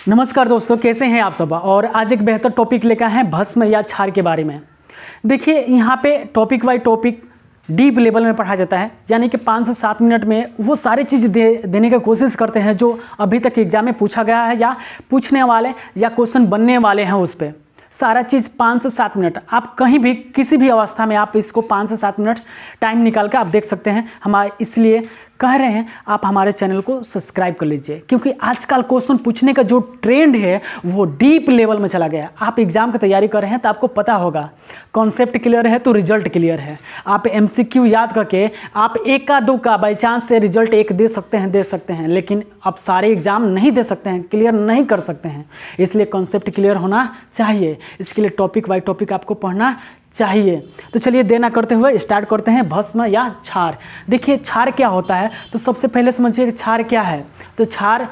नमस्कार दोस्तों, कैसे हैं आप सब। और आज एक बेहतर टॉपिक लेकर हैं भस्म या क्षार के बारे में। देखिए यहाँ पे topic by topic deep level में पढ़ा जाता है, यानी कि 5 से 7 मिनट में वो सारी चीज़ देने की कोशिश करते हैं जो अभी तक एग्जाम में पूछा गया है या पूछने वाले या क्वेश्चन बनने वाले हैं। उस पर सारा चीज़ 5 से 7 मिनट, आप कहीं भी किसी भी अवस्था में आप इसको 5 से 7 मिनट टाइम निकाल कर आप देख सकते हैं। हमारे इसलिए कह रहे हैं आप हमारे चैनल को सब्सक्राइब कर लीजिए, क्योंकि आजकल क्वेश्चन पूछने का जो ट्रेंड है वो डीप लेवल में चला गया। आप एग्जाम की तैयारी कर रहे हैं तो आपको पता होगा, कॉन्सेप्ट क्लियर है तो रिजल्ट क्लियर है। आप एमसीक्यू याद करके आप एक का दो का बाई चांस से रिजल्ट एक दे सकते हैं, लेकिन आप सारे एग्जाम नहीं दे सकते हैं, क्लियर नहीं कर सकते हैं। इसलिए कॉन्सेप्ट क्लियर होना चाहिए, इसके लिए टॉपिक बाई टॉपिक आपको पढ़ना चाहिए। तो चलिए देर ना करते हुए स्टार्ट करते हैं भस्म या क्षार। देखिए क्षार क्या होता है, तो सबसे पहले समझिए कि क्षार क्या है। तो क्षार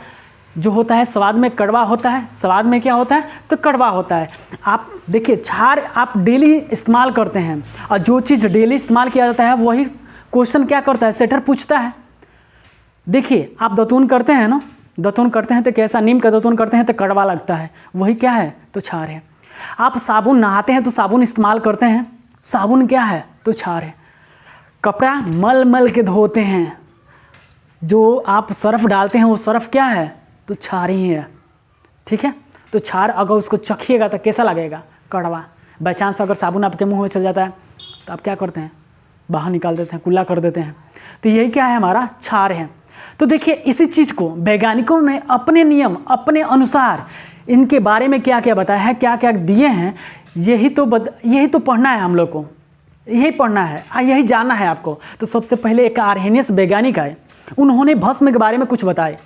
जो होता है स्वाद में कड़वा होता है। स्वाद में क्या होता है, तो कड़वा होता है। आप देखिए क्षार आप डेली इस्तेमाल करते हैं, और जो चीज़ डेली इस्तेमाल किया जाता है वही क्वेश्चन क्या करता है, सेटर पूछता है। देखिए आप दातून करते हैं ना, दातून करते हैं तो कैसा, नीम का दातून करते हैं तो कड़वा लगता है, वही क्या है, तो क्षार है। आप साबुन नहाते हैं तो साबुन इस्तेमाल करते हैं, साबुन क्या है, तो क्षार है। कपड़ा मल मल के धोते हैं, जो आप सर्फ डालते हैं वो सर्फ क्या है, तो क्षार ही है। ठीक है, तो क्षार अगर उसको चखिएगा तो कैसा लगेगा, कड़वा। बाई चांस अगर साबुन आपके मुंह में चल जाता है तो आप क्या करते हैं, बाहर निकाल देते हैं, कुल्ला कर देते हैं। तो यही क्या है, हमारा क्षार है। तो देखिए इसी चीज़ को वैज्ञानिकों ने अपने नियम अपने अनुसार इनके बारे में क्या क्या बताया है, क्या क्या दिए हैं, यही तो पढ़ना है हम लोग को, यही पढ़ना है, यही जानना है आपको। तो सबसे पहले एक आर्हेनियस वैज्ञानिक आए, उन्होंने भस्म के बारे में कुछ बताए।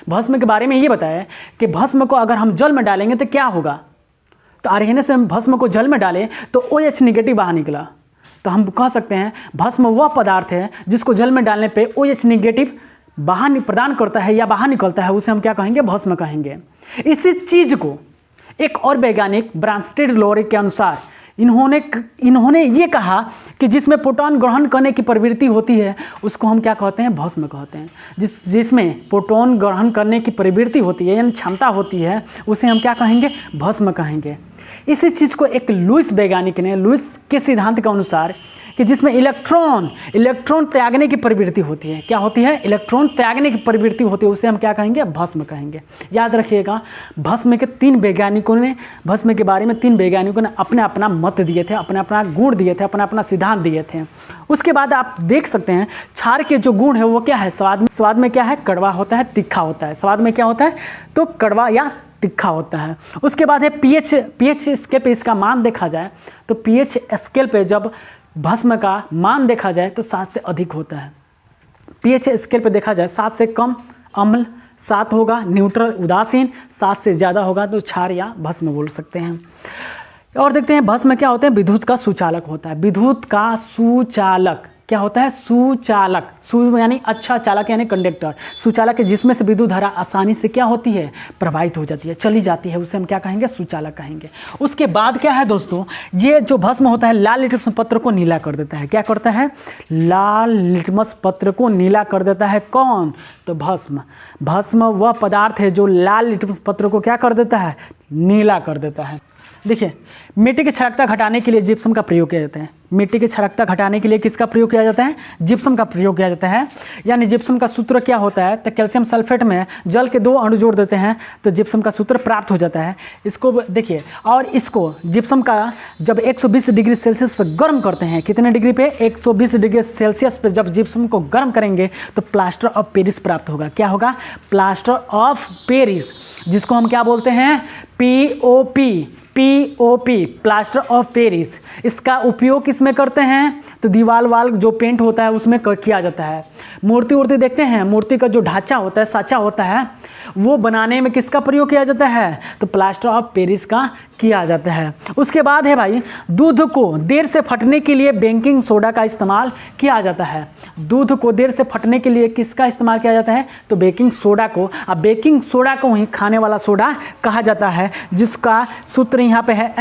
भस्म के बारे में ये बताया कि भस्म को अगर हम जल में डालेंगे तो क्या होगा। तो आर्हेनियस भस्म को जल में डालें तो OH नेगेटिव बाहर निकला। तो हम कह सकते हैं भस्म वह पदार्थ है जिसको जल में डालने पर OH नेगेटिव बाहर प्रदान करता है या बाहर निकलता है, उसे हम क्या कहेंगे, भस्म कहेंगे। इसी चीज को एक और वैज्ञानिक ब्रांस्टेड लोरिक के अनुसार इन्होंने ये कहा कि जिसमें प्रोटॉन ग्रहण करने की प्रवृत्ति होती है उसको हम क्या कहते हैं, भस्म कहते हैं। जिसमें प्रोटॉन ग्रहण करने की प्रवृत्ति होती है यानी क्षमता होती है, उसे हम क्या कहेंगे, भस्म कहेंगे। इसी चीज़ को एक लुईस वैज्ञानिक ने, लुईस के सिद्धांत के अनुसार कि जिसमें इलेक्ट्रॉन त्यागने की प्रवृत्ति होती है, क्या होती है, इलेक्ट्रॉन त्यागने की प्रवृत्ति होती है, उसे हम क्या कहेंगे, भस्म कहेंगे। याद रखिएगा, भस्म के भस्म के बारे में 3 वैज्ञानिकों ने अपने अपना मत दिए थे, अपने अपना गुण दिए थे, अपना अपना सिद्धांत दिए थे। उसके बाद आप देख सकते हैं क्षार के जो गुण है वो क्या है, स्वाद में क्या है, कड़वा होता है, तीखा होता है। स्वाद में क्या होता है, तो कड़वा या तीखा होता है। उसके बाद है पीएच स्केल पे इसका मान देखा जाए तो पीएच स्केल पे जब भस्म का मान देखा जाए तो 7 से अधिक होता है। पीएच स्केल पे देखा जाए 7 से कम अम्ल, 7 होगा न्यूट्रल उदासीन, 7 से ज़्यादा होगा तो क्षार या भस्म बोल सकते हैं। और देखते हैं भस्म क्या होते हैं, विद्युत का सुचालक होता है। विद्युत का सुचालक क्या होता है, सुचालक, यानी अच्छा चालक यानी कंडक्टर। सुचालक है जिसमें से विद्युत धारा आसानी से क्या होती है, प्रवाहित हो जाती है, चली जाती है, उसे हम क्या कहेंगे, सुचालक कहेंगे। उसके बाद क्या है दोस्तों, ये जो भस्म होता है लाल लिटमस पत्र को नीला कर देता है। क्या करता है, लाल लिटमस पत्र को नीला कर देता है। कौन, तो भस्म वह पदार्थ है जो लाल लिटमस पत्र को क्या कर देता है, नीला कर देता है। देखिए मिट्टी की क्षारकता घटाने के लिए जिप्सम का प्रयोग किया जाता है। मिट्टी की क्षारकता घटाने के लिए किसका प्रयोग किया जाता है, जिप्सम का प्रयोग किया जाता है। यानी जिप्सम का सूत्र क्या होता है, तो कैल्शियम सल्फेट में जल के 2 अणु जोड़ देते हैं तो जिप्सम का सूत्र प्राप्त हो जाता है। इसको देखिए, और इसको जिप्सम का जब 120 डिग्री सेल्सियस पर गर्म करते हैं, कितने डिग्री पे, 120 डिग्री सेल्सियस पर जब जिप्सम को गर्म करेंगे तो प्लास्टर ऑफ पेरिस प्राप्त होगा। क्या होगा, प्लास्टर ऑफ पेरिस, जिसको हम क्या बोलते हैं, POP, प्लास्टर ऑफ पेरिस। इसका उपयोग किसमें करते हैं, तो दीवार वाल जो पेंट होता है उसमें किया जाता है। मूर्ति देखते हैं, मूर्ति का जो ढांचा होता है, साँचा होता है, वो बनाने में किसका प्रयोग किया जाता है, तो प्लास्टर ऑफ पेरिस का किया जाता है। उसके बाद है भाई, दूध को देर से फटने के लिए बेकिंग सोडा का इस्तेमाल किया जाता है। दूध को देर से फटने के लिए किसका इस्तेमाल किया जाता है, तो बेकिंग सोडा को। अब बेकिंग सोडा को ही खाने वाला सोडा कहा जाता है, जिसका सूत्र यहाँ पे है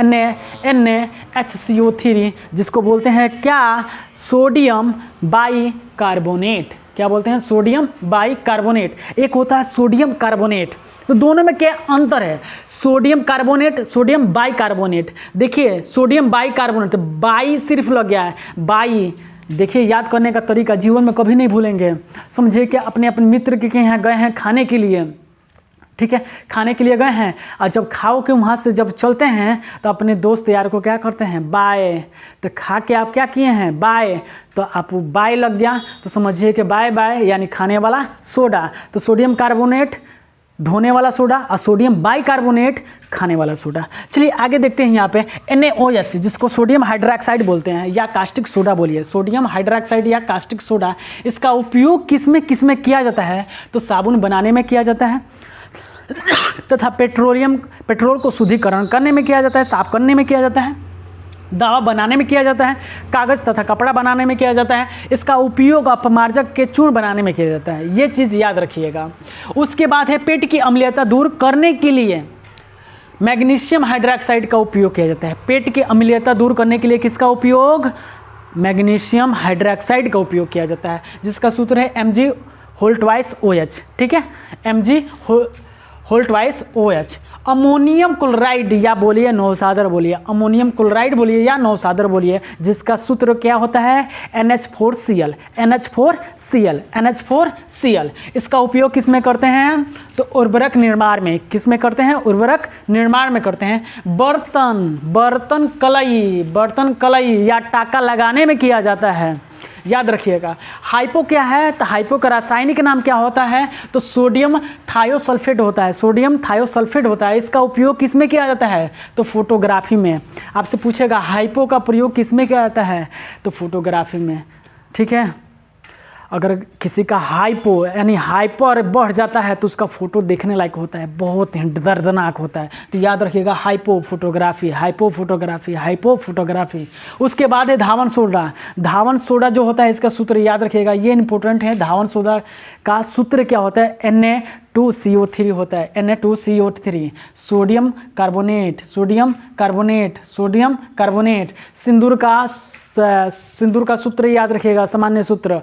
NaHCO3, जिसको बोलते हैं क्या, सोडियम बाइकार्बोनेट। क्या बोलते हैं, सोडियम बाइकार्बोनेट, एक होता है सोडियम कार्बोनेट। तो दोनों में क्या अंतर है, सोडियम कार्बोनेट, सोडियम बाइकार्बोनेट। देखिए सोडियम बाइकार्बोनेट, बाई सिर्फ लग गया है, बाई। देखिए याद करने का तरीका जीवन में कभी नहीं भूलेंगे। समझिए कि अपने मित्र के यहाँ गए हैं खाने के लिए, ठीक है, खाने के लिए गए हैं, और जब खाओ के वहाँ से जब चलते हैं तो अपने दोस्त यार को क्या करते हैं, बाय। तो खा के आप क्या किए हैं, बाय, तो आप बाय लग गया, तो समझिए कि बाय बाय यानी खाने वाला सोडा। तो सोडियम कार्बोनेट धोने वाला सोडा और सोडियम बाइकार्बोनेट खाने वाला सोडा। चलिए आगे देखते हैं यहाँ पे NaOH, जिसको सोडियम हाइड्रोक्साइड बोलते हैं या कास्टिक सोडा बोलिए, सोडियम हाइड्रोक्साइड या कास्टिक सोडा। इसका उपयोग किस में किया जाता है, तो साबुन बनाने में किया जाता है तथा पेट्रोल को शुद्धिकरण करने में किया जाता है, साफ करने में किया जाता है, दवा बनाने में किया जाता है, कागज़ तथा कपड़ा बनाने में किया जाता है। इसका उपयोग अपमार्जक के चूर्ण बनाने में किया जाता है, ये चीज़ याद रखिएगा। उसके बाद है पेट की अम्लीयता दूर करने के लिए मैग्नीशियम हाइड्रोक्साइड का उपयोग किया जाता है। पेट की अम्लीयता दूर करने के लिए किसका उपयोग, मैग्नीशियम हाइड्रोक्साइड का उपयोग किया जाता है, जिसका सूत्र है Mg/OH, ठीक है, Mg/OH। अमोनियम क्लोराइड या बोलिए नौसादर बोलिए, अमोनियम क्लोराइड बोलिए या नौसादर बोलिए, जिसका सूत्र क्या होता है, NH4Cl, NH4Cl, NH4Cl। इसका उपयोग किस में करते हैं, तो उर्वरक निर्माण में, किस में करते हैं, उर्वरक निर्माण में करते हैं। बर्तन कलई या टाका लगाने में किया जाता है, याद रखिएगा। हाइपो क्या है, तो हाइपो का रासायनिक नाम क्या होता है, तो सोडियम थायोसल्फेट होता है, सोडियम थायोसल्फेट होता है। इसका उपयोग किस में किया जाता है, तो फोटोग्राफी में। आपसे पूछेगा हाइपो का प्रयोग किस में किया जाता है, तो फोटोग्राफी में, ठीक है। अगर किसी का हाइपो यानी हाइपर बढ़ जाता है तो उसका फोटो देखने लायक होता है, बहुत ही दर्दनाक होता है। तो याद रखिएगा हाइपो फोटोग्राफी। उसके बाद है धावन सोडा जो होता है, इसका सूत्र याद रखिएगा, ये इंपॉर्टेंट है। धावन सोडा का सूत्र क्या होता है, Na2CO3 होता है, Na2CO3। Sodium carbonate. सिंदूर का सूत्र याद रखिएगा, सामान्य सूत्र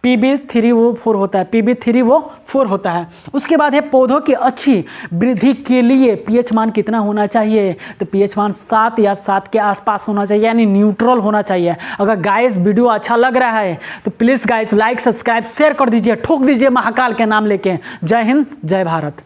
Pb3O4 होता है, उसके बाद है पौधों की अच्छी वृद्धि के लिए pH मान कितना होना चाहिए, तो pH मान 7 या 7 के आसपास होना चाहिए, यानी न्यूट्रल होना चाहिए। अगर गाइस वीडियो अच्छा लग रहा है तो please guys like, subscribe, share कर दीजिए, ठोक दीजिए महाकाल के नाम लेके। जय हिंद, जय भारत।